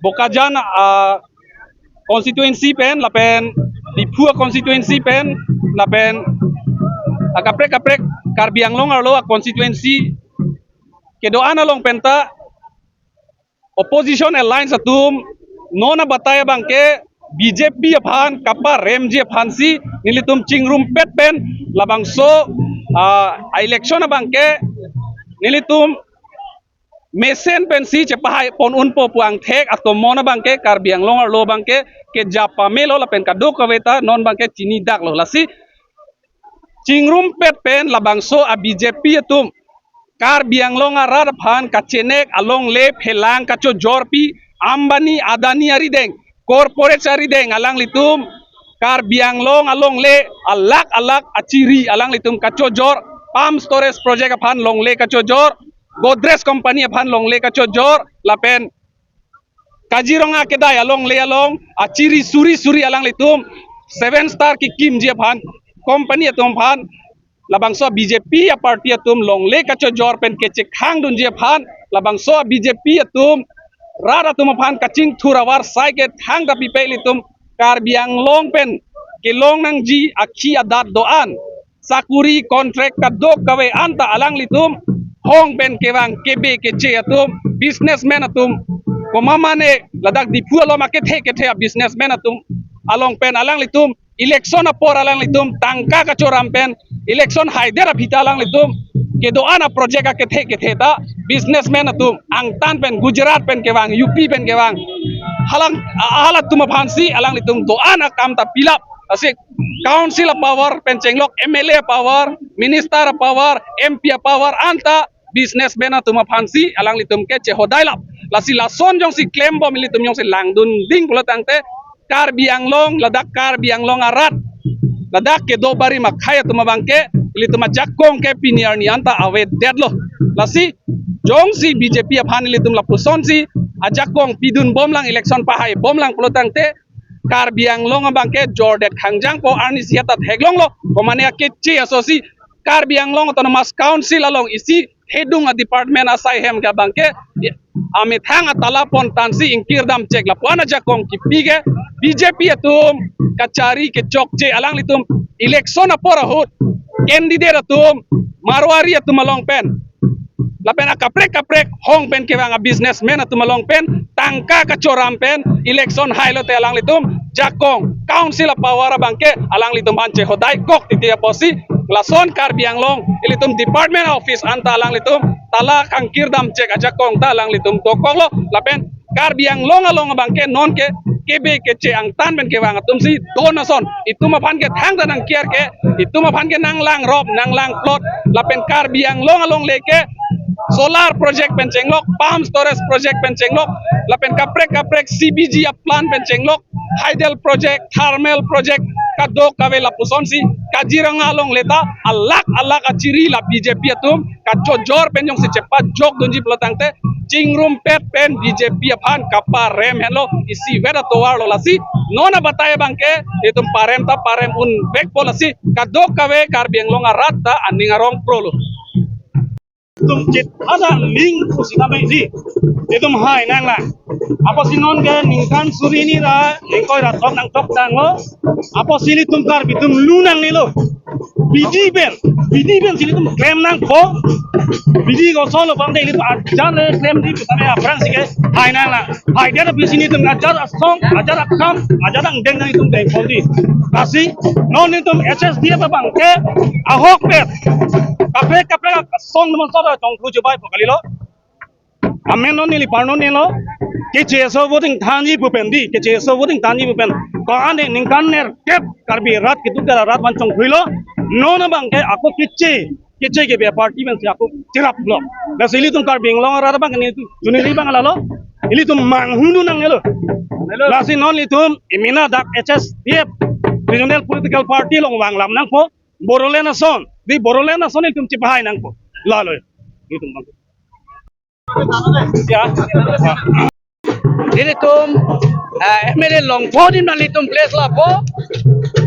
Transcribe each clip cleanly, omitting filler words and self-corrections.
Bokajan constituency pen lapen Dipua constituency pen lapen kaprek Karbianglong arlo constituency kedoana long penta opposition alliance atum nona bataya bangke BJP aphan kapa remji aphan si nilitum chingrum pet pen labangso election bangke nilitum mesen pensi cepahai pon unpo puang thek atau mona bangke Karbianglong arlo bangke ke japa melo lapen kado kaweta non bangke chini dak lo lasi chingrum pet pen labangso a BJP atum Karbianglong arar phan kachenek along le phelang kacho jorpi Ambani Adani arideng corporate arideng alang litum Karbianglong along le alak aciri alang litum kacho jor palm storage project aphan long le kacho jor Godrej company aphan long le kacho jor lapen Kajironga kedai along le along aciri suri alang litum 7 star ki kim je aphan company atum phan labangso BJP ya party atum long le kacho jor pen kece khang dun je phan labangso BJP atum rara tum phan kaching thurawar sai ke thang da pi pe litum Karbianglong pen ke long nang ji akhi adat doan sakuri contract ka dok kawe anta alang litum hong pen kewang kebe kece atum businessman atum komamane ladak dipua lo make the businessman atum along pen alang litum election apor alang litum tangka kachoram pen election haidera phita alang litum kedoana project ke the ta businessman atum angtan pen Gujarat pen kewang UP pen kewang halat tum phansi alang litum doana kam ta pilap asik council power pen chenglok MLA power minister power MP power anta businessman atum phansi alang litum ke chehodailap lasi lason jong si claim bom litum jong si langdun ding pulatangte Karbianglong ladak Karbianglong arat ladak ke do bari makhaya tuma bangke ili tuma jakong ke piniar ni anta awe deadlo lasi jong si BJP aphan ili tum lapuson si ajakong pidun bom lang election pahai bom lang pulatangte Karbianglong bangke jordet khangjang po arni siatat heglong lo komane aketchi asosi Karbianglong autonomous council along isi hedung a department asai hem ka bangke ame thang atala pon tansi ingkirdam cek lapuana jakong kipige BJP atum kacari ke chokche alang litum election apora hut candidate atum marwari atum along pen lapen kaprek hong pen kewanga businessman atum along pen tangka kacoram pen election hailo te alang litum jakong council power bangke alang litum anche hodai kok titia posi lason Karbianglong ilitum department office anta alang litum tala kangkirdam cek ajakong ta alang litum tokong lo lapen Karbianglong along bangke non ke kebe kece angtan ben kewang atum si donason itu maphan ke thang dan kiar ke itu maphan ke nang lang rob nang lang plot lapen Karbianglong along leke solar project pencenglok palm storage project pencenglok lapen kaprek CBG plan pencenglok hydel project thermal project kado kawe lapuson si Kajiranga along leta alak aciri la BJP atum kacho jor penyong si cepat jok donji pelotangte chingrum pet pen BJP aphan kapa rem hello isi weda towar lo lasi nona bataya bangke itum parem un bek polasi kado kawe Karbianglong arat ta aning arong pro lo tum chit ada link usina mai ji itum hai nang la apa sinon ke ningkan surini ra engkoi ra top nang top dang lo apa sili tum kar bitum lunang ni lo bidi ben sili tum claim nang ko bidi go solo bang de ajar claim di bitame aprang sike hai nang la hai dia bisini tum ajar song ajar akam ajar ang deng nang tum dei poli kasi non ni tum HSD pa bang ke ahok pet kape song naman sa tong kuju bai pokali lo amen non nili parno ne lo ke cheso voting thani pupendi ke cheso voting thani pupen ko ane ningkan ner kep karbi rat ke tukara rat ban chong khuilo no na bang ke ako kiche ke be party men se ako tirap lo na sili tum Karbianglong rat bang ni tunili bang la lo ili tum manghunu nang lo la si non li tum imina dak HSDF regional political party long wang lam nang po borolena son di borolena son itum cipahai nang po la lo itum bang ya Dilitum MLA long po din nalitum place la po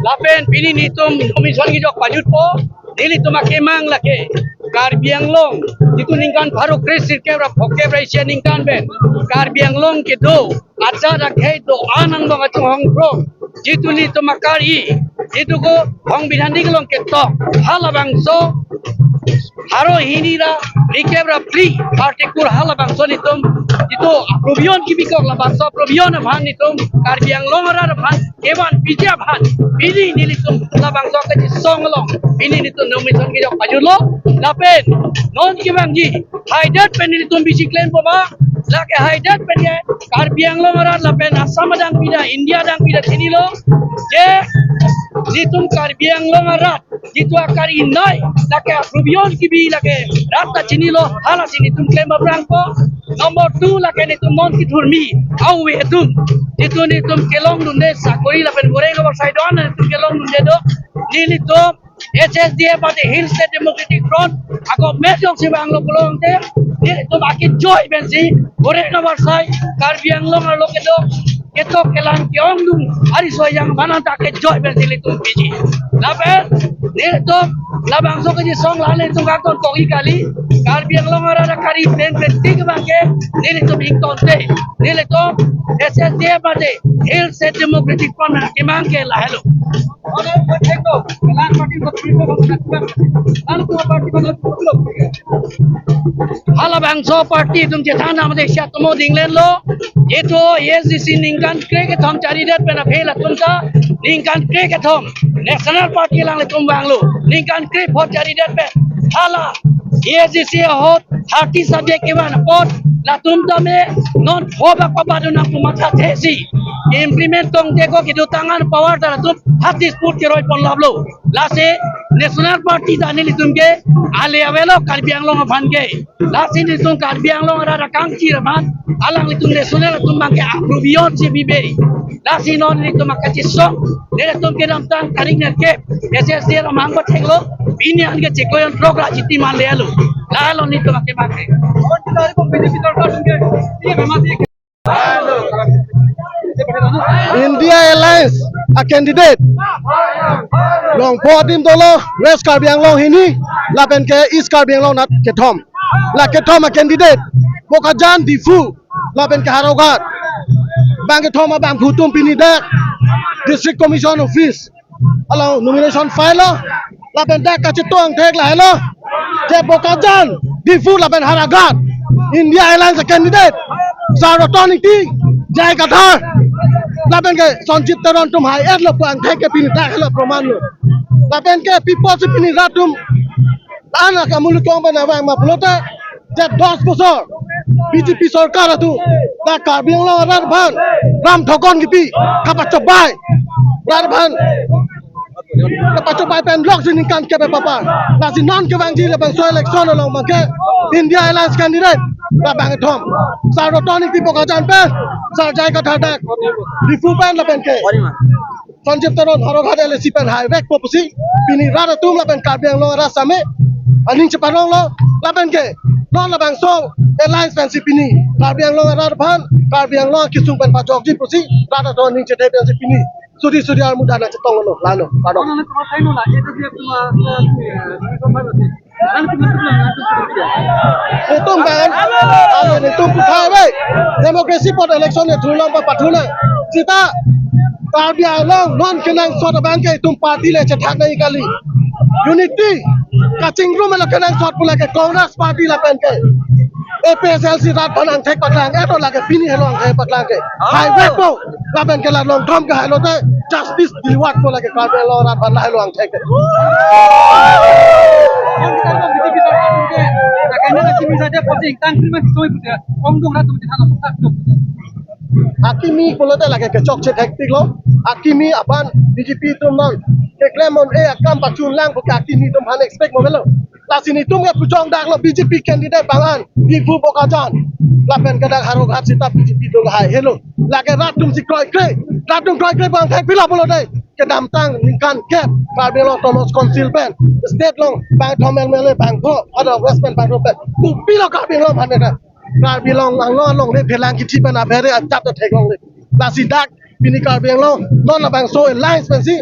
lapen pini nitum komison gijok pajut po dilitum akemang lake Karbi Anglong itu ningkan baru krisir kebra phoke bra isia ningkan ben Karbi Anglong ke do acha rakhe do anang bang achung hong pro jitu ni to makari jitu ko hong bidhandi glong ke to halabang so haro hinira rikebra free artikur halabang so nitum itu probion ki bikok la bangso probion bhan nitum Karbi Anglong rar bhan kewan bija bhan bini nilitum la bangso ke song long bini nitum nomison ki jok ajulo lapen non ki bangji haidat pen nitum bisi claim boba lake haidat pen ye Karbi Anglong rar lapen asam dang pida India dang pida tinilo je nitum Karbi Anglong rar jitu akari nai lake probion ki bi lake rata tinilo hala sinitum claim brangko Nomor 2 lagi nitum non ki dhurmi au etum itu nitum kelong dunde sakori lapen goreng over side on nitum kelong dunde do ni nitum HSDF ate Hill State Democratic Front ako medjong si banglo kolong te ni nitum akin joy bensi goreng over side Karbi Anglong alo kedo ketok kelang kiong dung hari soyang mana tak ke joy bensi nitum biji lapen ni nitum labang so ke song lale nitum kakon kogi kali Karbi Anglong ara kari plan kritik bangke nili to ington te nili to SSDF ate Hill State Democratic Front na kimangke la hello ole potheko kalan party ko tripo ko sakwa an ko party ko pulo halabang so party tum je thana amade sya tumo dinglen lo eto SDC ningkan kre ke thom chari dat pena phela tumta ningkan kre ke thom national party lang le tum banglo ningkan kre phot chari dat pe hala SDC hot 30 subject kewan pot la tum tame non hoba pabadu na pumata thesi implement tong deko ki tangan power dara tum hati sport ke roi pon lablo lase national party dani litum ke ale avelo Karbi Anglong bhange lase litum Karbi Anglong ara kangchi ban alang litum national tum bangke approvion se bibe lase non litum akachi so le tum ke nam tang karing ne ke SSD ra mango theglo bini ange chekoyon program jiti man le alo lalo litum ke bangke और किधर को बीजेपी सरकार संगे ये बेमाती India Alliance a candidate long podim dolo West Karbi Anglong hini lapen ke East Karbi Anglong nat ketom la ketom a candidate Bokajan Difu lapen ke Harogat bang ketom bang Putum Pinidak District Commission Office alo nomination file lapen dak ka chitong thek la hello je Bokajan Difu lapen Haragat India Alliance a candidate Sarotonic Jai Kathar lapen ke Sonjit Taron tum hai et lo pang thek ke pini dak hello proman lo lapen ke people se pini ratum ana ka mulu kong bana bang ma plota je 10 bosor BJP sarkar atu la Karbi Anglong rar bhan ram thokon gipi khapa chobai rar bhan khapa chobai pen lok sin kan ke papa la sin non ke bang ji le bang so election lo ma ke India Alliance candidate la bang thom sarotonic ti Bokajan pen sar Jai Kathar dak difu pen la pen ke Sonjit Taron Harogat LC pen hai vek popusi pini rar tum la pen Karbi Anglong rar same aning cepanong lo la pen ke non la bang so Alliance pen si pini Karbi Anglong rar bhan Karbi Anglong kisung pen pajok ji pusi rar don ning cete pen si pini sudi sudi ar muda na cetong lo lano padok ona ko thaino la eta je tuma Netum kan ale netum puthai be democracy pot election ne thulong pa pathuna sita Karbi Anglong non kenang sot bang ke tum party le chathak nai kali unity kaching room la kenang sot pula ke Congress party la pen ke APSLC rat panang thek patlang eto la ke pini helong hai patlang ke hai wek po la pen ke la long thom ke hai lo te justice diwat po la ke Karbi Anglong rat pan la helong thek ke yang kita ko BJP sarkar संगे kanya na kimi saja posing tangkil ma kitoi putra omdong ra tum thana sukta tuk Hakimi polote la ke chok che hektik lo Hakimi apan BJP tum non ke klemon e akam pachun lang ko Hakimi tum han expect mo melo la sini tum ke puchong dak lo BJP candidate bangan Difu Bokajan la pen ke dak Harogat sita BJP tum hai hello la ke rat tum si kroi kre bang thek pila polote ke dam tang ningkan kep Karbi Anglong Thomas Council pen state long bang thomel mele bang pho ada west pen bang pen tu pila Karbi Anglong han ne Karbi Anglong le phelang ki thi pen a bhere a chap to thek long le la si dak bini Karbiang Long non na bang so alliance pensi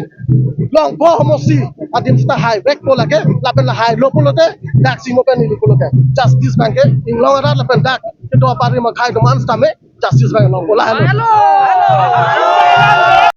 long po homosi adim sta high back po lage lapen la high lo pulote dak simo pen ni pulote justice bank ing long ra lapen dak to pari ma khai to man sta me justice bank long pola hello